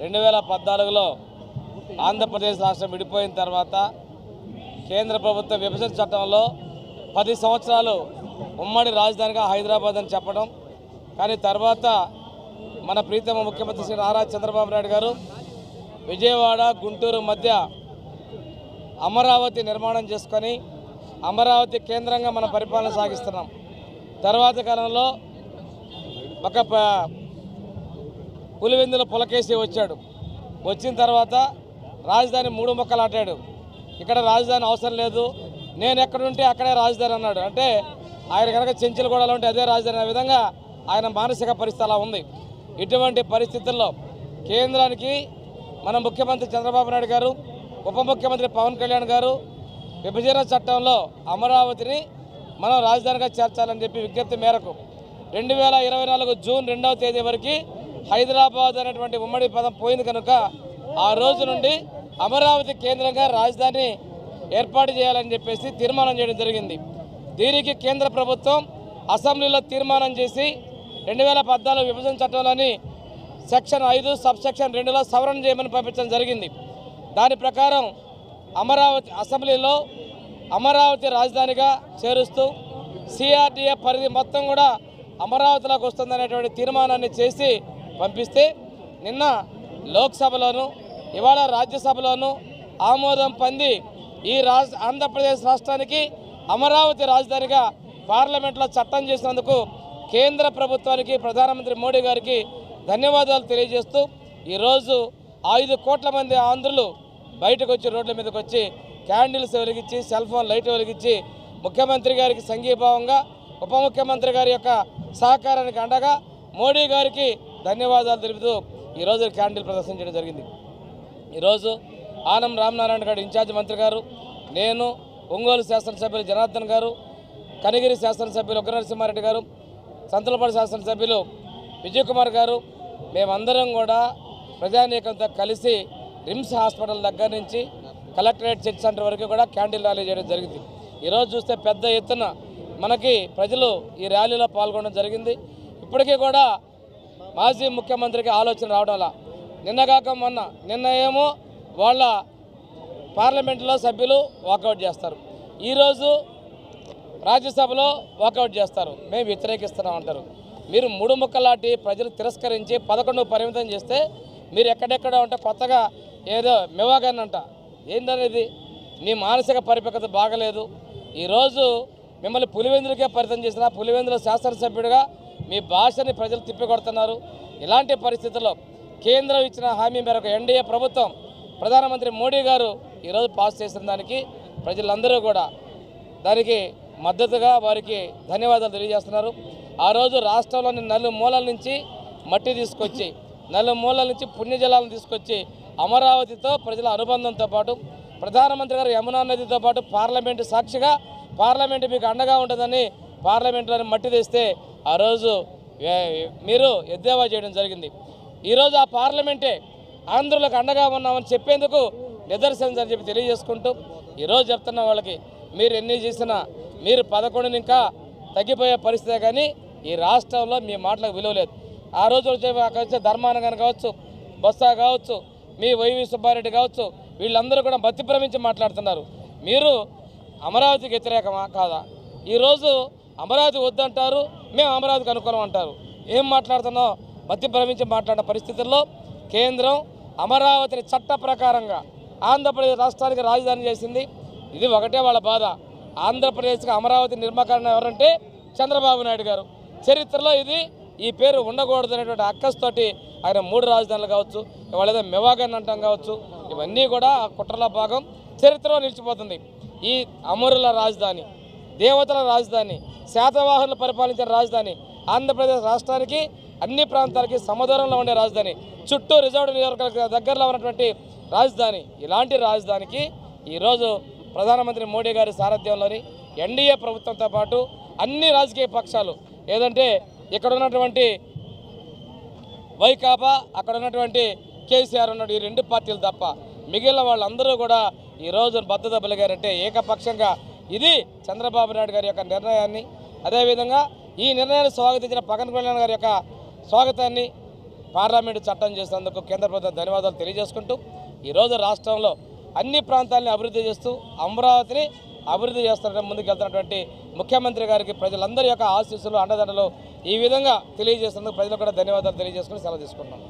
2014లో ఆంధ్రప్రదేశ్ రాష్ట్రం విడిపోయిన తర్వాత కేంద్ర ప్రభుత్వ విభజన చట్టంలో 10 సంవత్సరాలు ఉమ్మడి రాజధానిగా హైదరాబాద్ అని చెప్పడం, కానీ తర్వాత మన ప్రీతమ ముఖ్యమంత్రి శ్రీ నారా చంద్రబాబు నాయుడు గారు విజయవాడ గుంటూరు మధ్య అమరావతి నిర్మాణం చేసుకొని అమరావతి కేంద్రంగా మన పరిపాలన సాగిస్తున్నాం. తర్వాత కాలంలో ఒక పులివెందుల పులకేసి వచ్చాడు. వచ్చిన తర్వాత రాజధాని 3 ముక్కలు ఆటాడు. ఇక్కడ రాజధాని అవసరం లేదు, నేను ఎక్కడుంటే అక్కడే రాజధాని అన్నాడు. అంటే ఆయన కనుక చెంచులగూడలో ఉంటే అదే రాజధాని అనే విధంగా ఆయన మానసిక పరిస్థితి అలా ఉంది. ఇటువంటి పరిస్థితుల్లో కేంద్రానికి మన ముఖ్యమంత్రి చంద్రబాబు నాయుడు గారు, ఉప ముఖ్యమంత్రి పవన్ కళ్యాణ్ గారు విభజన చట్టంలో అమరావతిని మనం రాజధానిగా చేర్చాలని చెప్పి విజ్ఞప్తి మేరకు 2024 జూన్ 2వ తేదీ వరకు హైదరాబాద్ అనేటువంటి ఉమ్మడి పదం పోయింది కనుక ఆ రోజు నుండి అమరావతి కేంద్రంగా రాజధాని ఏర్పాటు చేయాలని చెప్పేసి తీర్మానం చేయడం జరిగింది. దీనికి కేంద్ర ప్రభుత్వం అసెంబ్లీలో తీర్మానం చేసి 2014 విభజన చట్టంలోని సెక్షన్ 5 సబ్ సెక్షన్ 2లో సవరణ చేయమని పంపించడం జరిగింది. దాని ప్రకారం అసెంబ్లీలో అమరావతి రాజధానిగా చేరుస్తూ సిఆర్డీఏ పరిధి మొత్తం కూడా అమరావతిలోకి వస్తుందనేటువంటి తీర్మానాన్ని చేసి పంపిస్తే నిన్న లోక్సభలోను ఇవాళ రాజ్యసభలోను ఆమోదం పొంది ఈ ఆంధ్రప్రదేశ్ రాష్ట్రానికి అమరావతి రాజధానిగా పార్లమెంట్లో చట్టం చేసినందుకు కేంద్ర ప్రభుత్వానికి ప్రధానమంత్రి మోడీ గారికి ధన్యవాదాలు తెలియజేస్తూ ఈరోజు 5 కోట్ల మంది ఆంధ్రులు బయటకు వచ్చి రోడ్ల మీదకి వచ్చి క్యాండిల్స్ వెలిగించి సెల్ ఫోన్ లైట్ వెలిగించి ముఖ్యమంత్రి గారికి సంఘీభావంగా ఉప ముఖ్యమంత్రి గారి యొక్క సహకారానికి అండగా మోడీ గారికి ధన్యవాదాలు తెలుపుతూ ఈరోజు క్యాండిల్ ప్రదర్శన చేయడం జరిగింది. ఈరోజు ఆనం రామనారాయణ గారు ఇన్ఛార్జ్ మంత్రి గారు, నేను, ఒంగోలు శాసనసభ్యులు జనార్దన్ గారు, కనిగిరి శాసనసభ్యులు ఉగ్రనరసింహారెడ్డి గారు, సంతలపాడు శాసనసభ్యులు విజయ్ కుమార్ గారు మేమందరం కూడా ప్రజానీకంతో కలిసి రిమ్స్ హాస్పిటల్ దగ్గర నుంచి కలెక్టరేట్ చర్చ్ సెంటర్ వరకు కూడా క్యాండిల్ ర్యాలీ చేయడం జరిగింది. ఈరోజు చూస్తే పెద్ద ఎత్తున మనకి ప్రజలు ఈ ర్యాలీలో పాల్గొనడం జరిగింది. ఇప్పటికీ కూడా మాజీ ముఖ్యమంత్రికి ఆలోచన రావడంలా నిన్నగాక నిన్న ఏమో వాళ్ళ పార్లమెంట్లో సభ్యులు వాకౌట్ చేస్తారు, ఈరోజు రాజ్యసభలో వాకౌట్ చేస్తారు, మేము వ్యతిరేకిస్తున్నాం అంటారు. మీరు 3 ముక్కలాంటి ప్రజలు తిరస్కరించి 11 పరిమితం చేస్తే మీరు ఎక్కడెక్కడ ఉంటే కొత్తగా ఏదో మెవాగన్ ఏంటనేది నీ మానసిక పరిపక్వత బాగలేదు. ఈరోజు మిమ్మల్ని పులివెందులకే పరిమితం చేసిన పులివెందుల శాసనసభ్యుడిగా మీ భాషని ప్రజలు తిప్పికొడుతున్నారు. ఇలాంటి పరిస్థితుల్లో కేంద్రం ఇచ్చిన హామీ మేరకు ఎన్డీఏ ప్రభుత్వం ప్రధానమంత్రి మోడీ గారు ఈరోజు పాస్ చేసిన దానికి ప్రజలందరూ కూడా దానికి మద్దతుగా వారికి ధన్యవాదాలు తెలియజేస్తున్నారు. ఆ రోజు రాష్ట్రంలోని 4 మూలల నుంచి మట్టి తీసుకొచ్చి 4 మూలల నుంచి పుణ్యజలాలను తీసుకొచ్చి అమరావతితో ప్రజల అనుబంధంతో పాటు ప్రధానమంత్రి గారు యమునా నదితో పాటు పార్లమెంటు సాక్షిగా పార్లమెంటు మీకు అండగా ఉంటుందని పార్లమెంటులోని మట్టి తెస్తే ఆ రోజు మీరు ఎద్దేవా చేయడం జరిగింది. ఈరోజు ఆ పార్లమెంటే ఆంధ్రులకు అండగా ఉన్నామని చెప్పేందుకు నిదర్శనం అని చెప్పి తెలియజేసుకుంటూ ఈరోజు చెప్తున్న వాళ్ళకి మీరు ఎన్ని చేసినా మీరు 11 ఇంకా తగ్గిపోయే పరిస్థితే కానీ ఈ రాష్ట్రంలో మీ మాటలకు విలువ లేదు. ఆ రోజు వచ్చే ధర్మానగర్ కావచ్చు, బొత్స కావచ్చు, మీ వైవి సుబ్బారెడ్డి కావచ్చు, వీళ్ళందరూ కూడా మతి భ్రమించి మాట్లాడుతున్నారు. మీరు అమరావతికి వ్యతిరేకమా కాదా? ఈరోజు అమరావతి వద్దంటారు, మేము అమరావతికి అనుకూలం అంటారు. ఏం మాట్లాడుతున్నావు? మతి భ్రమించి మాట్లాడిన పరిస్థితుల్లో కేంద్రం అమరావతిని చట్ట ప్రకారంగా ఆంధ్రప్రదేశ్ రాష్ట్రానికి రాజధాని చేసింది. ఇది ఒకటే వాళ్ళ బాధ. ఆంధ్రప్రదేశ్కి అమరావతి నిర్మాకరణ ఎవరంటే చంద్రబాబు నాయుడు గారు. చరిత్రలో ఈ పేరు ఉండకూడదు అనేటువంటి అక్కస్తోటి ఆయన 3 రాజధానులు కావచ్చు, ఇవాళ ఏదో మెవాగన్ అంటాం కావచ్చు, ఇవన్నీ కూడా కుట్రల భాగం చరిత్రలో నిలిచిపోతుంది. ఈ అమరుల రాజధాని, దేవతల రాజధాని, శాతవాహనులు పరిపాలించిన రాజధాని, ఆంధ్రప్రదేశ్ రాష్ట్రానికి అన్ని ప్రాంతాలకి సమదూరంలో ఉండే రాజధాని, చుట్టూ రిజర్వ్డ్ నియోజకవర్గ దగ్గరలో ఉన్నటువంటి రాజధాని. ఇలాంటి రాజధానికి ఈరోజు ప్రధానమంత్రి మోడీ గారి సారథ్యంలోని ఎన్డీఏ ప్రభుత్వంతో పాటు అన్ని రాజకీయ పక్షాలు ఏదంటే ఇక్కడ ఉన్నటువంటి వైకాపా, అక్కడ ఉన్నటువంటి కేసీఆర్ ఉన్నాడు, ఈ 2 పార్టీలు తప్ప మిగిలిన వాళ్ళందరూ కూడా ఈరోజు బద్దత పలికారంటే ఏకపక్షంగా ఇది చంద్రబాబు నాయుడు గారి యొక్క నిర్ణయాన్ని, అదేవిధంగా ఈ నిర్ణయాన్ని స్వాగతించిన పవన్ కళ్యాణ్ గారి యొక్క స్వాగతాన్ని పార్లమెంటు చట్టం చేసినందుకు కేంద్ర ప్రభుత్వం ధన్యవాదాలు తెలియజేసుకుంటూ ఈరోజు రాష్ట్రంలో అన్ని ప్రాంతాలని అభివృద్ధి చేస్తూ అమరావతిని అభివృద్ధి చేస్తున్న ముందుకు వెళ్తున్నటువంటి ముఖ్యమంత్రి గారికి ప్రజలందరి యొక్క ఆశీస్సులు అండదండలు ఈ విధంగా తెలియజేస్తున్నందుకు ప్రజలకు కూడా ధన్యవాదాలు తెలియజేసుకుని సెలవు తీసుకుంటున్నాను.